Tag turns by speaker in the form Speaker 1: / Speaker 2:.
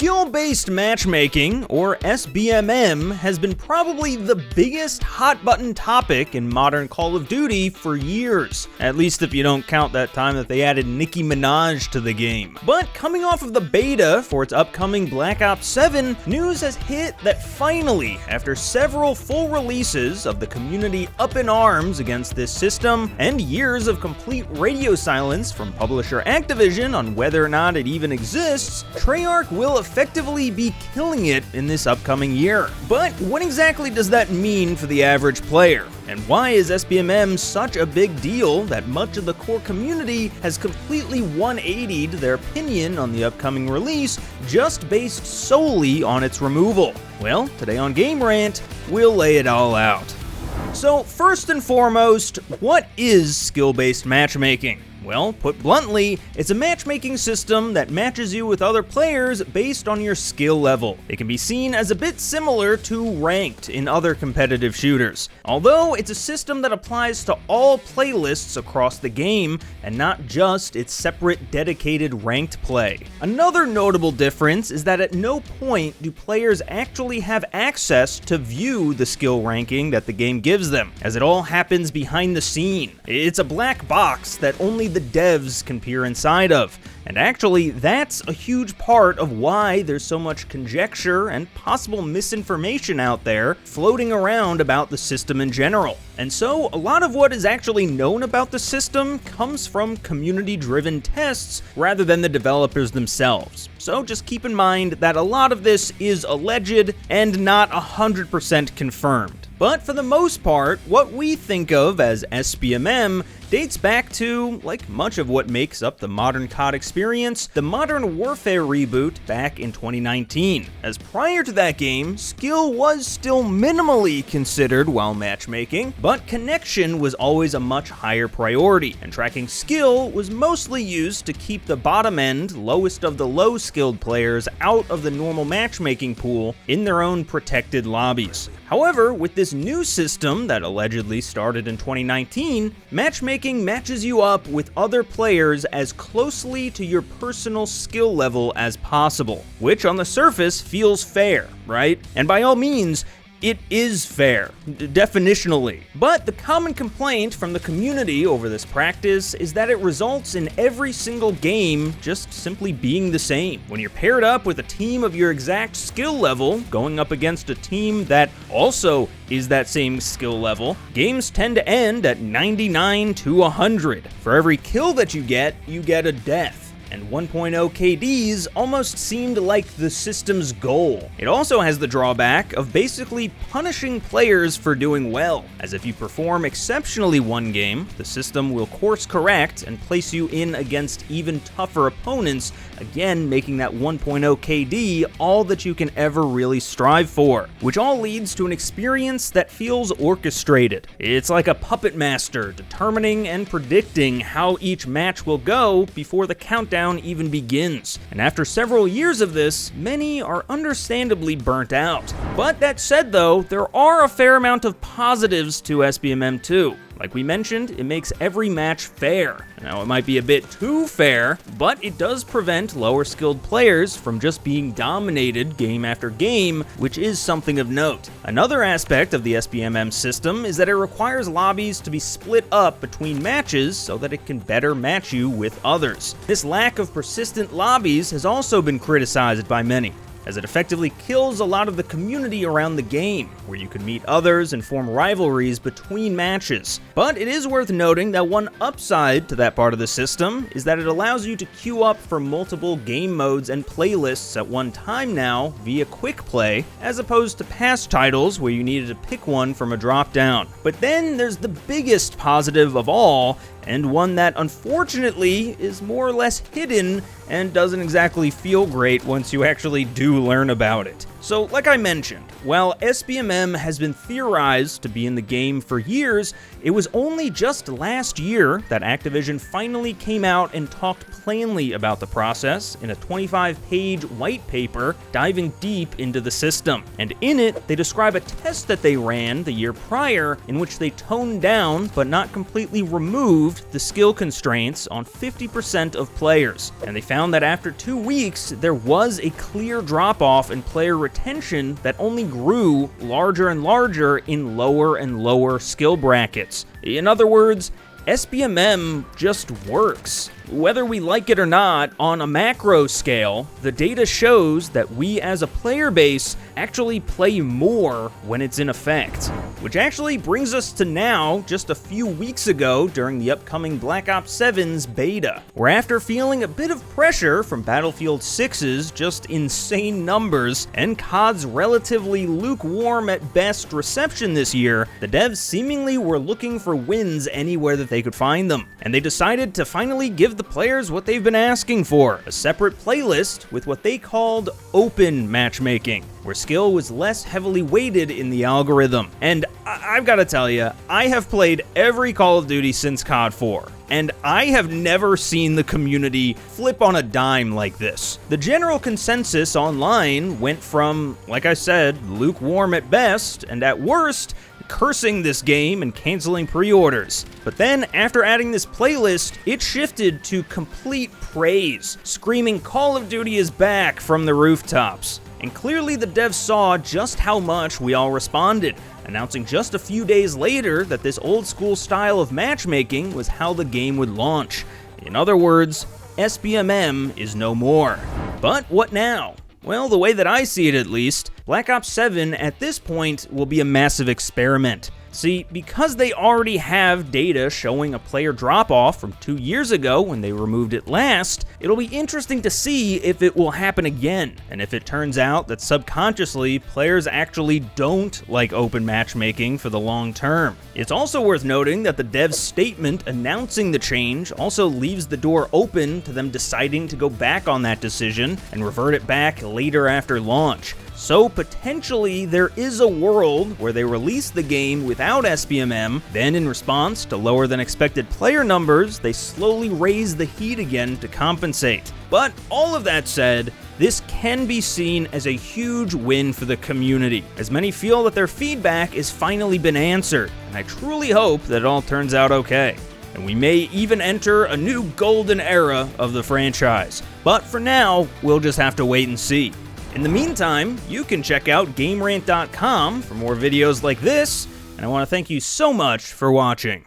Speaker 1: Skill-based matchmaking, or SBMM, has been probably the biggest hot-button topic in modern Call of Duty for years, at least if you don't count that time that they added Nicki Minaj to the game. But coming off of the beta for its upcoming Black Ops 7, news has hit that finally, after several full releases of the community up in arms against this system, and years of complete radio silence from publisher Activision on whether or not it even exists, Treyarch will effectively be killing it in this upcoming year. But what exactly does that mean for the average player? And why is SBMM such a big deal that much of the core community has completely 180'd their opinion on the upcoming release just based solely on its removal? Well, today on Game Rant, we'll lay it all out. So first and foremost, what is skill-based matchmaking? Well, put bluntly, it's a matchmaking system that matches you with other players based on your skill level. It can be seen as a bit similar to ranked in other competitive shooters, although it's a system that applies to all playlists across the game and not just its separate dedicated ranked play. Another notable difference is that at no point do players actually have access to view the skill ranking that the game gives them, as it all happens behind the scene. It's a black box that only the devs can peer inside of. And actually, that's a huge part of why there's so much conjecture and possible misinformation out there floating around about the system in general. And so, a lot of what is actually known about the system comes from community-driven tests rather than the developers themselves. So just keep in mind that a lot of this is alleged and not 100% confirmed. But for the most part, what we think of as SBMM dates back to, like much of what makes up the modern COD experience, the Modern Warfare reboot back in 2019. As prior to that game, skill was still minimally considered while matchmaking, but connection was always a much higher priority, and tracking skill was mostly used to keep the bottom end, lowest of the low-skilled players out of the normal matchmaking pool in their own protected lobbies. However, with this new system that allegedly started in 2019, matchmaking matches you up with other players as closely to your personal skill level as possible, which on the surface feels fair, right? And by all means, it is fair, definitionally. But the common complaint from the community over this practice is that it results in every single game just simply being the same. When you're paired up with a team of your exact skill level, going up against a team that also is that same skill level, games tend to end at 99 to 100. For every kill that you get a death. And 1.0 KDs almost seemed like the system's goal. It also has the drawback of basically punishing players for doing well, as if you perform exceptionally one game, the system will course correct and place you in against even tougher opponents, again making that 1.0 KD all that you can ever really strive for, which all leads to an experience that feels orchestrated. It's like a puppet master determining and predicting how each match will go before the countdown even begins. And after several years of this, many are understandably burnt out. But that said though, there are a fair amount of positives to SBMM too. Like we mentioned, it makes every match fair. Now, it might be a bit too fair, but it does prevent lower skilled players from just being dominated game after game, which is something of note. Another aspect of the SBMM system is that it requires lobbies to be split up between matches so that it can better match you with others. This lack of persistent lobbies has also been criticized by many, as it effectively kills a lot of the community around the game, where you can meet others and form rivalries between matches. But it is worth noting that one upside to that part of the system is that it allows you to queue up for multiple game modes and playlists at one time now via quick play, as opposed to past titles where you needed to pick one from a drop-down. But then there's the biggest positive of all, and one that unfortunately is more or less hidden and doesn't exactly feel great once you actually do learn about it. So, like I mentioned, while SBMM has been theorized to be in the game for years, it was only just last year that Activision finally came out and talked plainly about the process in a 25-page white paper diving deep into the system. And in it, they describe a test that they ran the year prior in which they toned down, but not completely removed, removed the skill constraints on 50% of players, and they found that after 2 weeks, there was a clear drop-off in player retention that only grew larger and larger in lower and lower skill brackets. In other words, SBMM just works. Whether we like it or not, on a macro scale, the data shows that we as a player base actually play more when it's in effect. Which actually brings us to now, just a few weeks ago during the upcoming Black Ops 7's beta, where after feeling a bit of pressure from Battlefield 6's just insane numbers and COD's relatively lukewarm at best reception this year, the devs seemingly were looking for wins anywhere that they could find them, and they decided to finally give the players what they've been asking for, a separate playlist with what they called open matchmaking, where skill was less heavily weighted in the algorithm. And I've got to tell you, I have played every Call of Duty since COD 4, and I have never seen the community flip on a dime like this. The general consensus online went from, like I said, lukewarm at best, and at worst, cursing this game and canceling pre-orders. But then, after adding this playlist, it shifted to complete praise, screaming Call of Duty is back from the rooftops. And clearly the devs saw just how much we all responded, announcing just a few days later that this old school style of matchmaking was how the game would launch. In other words, SBMM is no more. But what now? Well, the way that I see it at least, Black Ops 7 at this point will be a massive experiment. See, because they already have data showing a player drop-off from 2 years ago when they removed it last, it'll be interesting to see if it will happen again, and if it turns out that subconsciously players actually don't like open matchmaking for the long term. It's also worth noting that the dev's statement announcing the change also leaves the door open to them deciding to go back on that decision and revert it back later after launch. So potentially there is a world where they release the game without SBMM, then in response to lower than expected player numbers, they slowly raise the heat again to compensate. But all of that said, this can be seen as a huge win for the community, as many feel that their feedback has finally been answered, and I truly hope that it all turns out okay. And we may even enter a new golden era of the franchise. But for now, we'll just have to wait and see. In the meantime, you can check out GameRant.com for more videos like this, and I want to thank you so much for watching.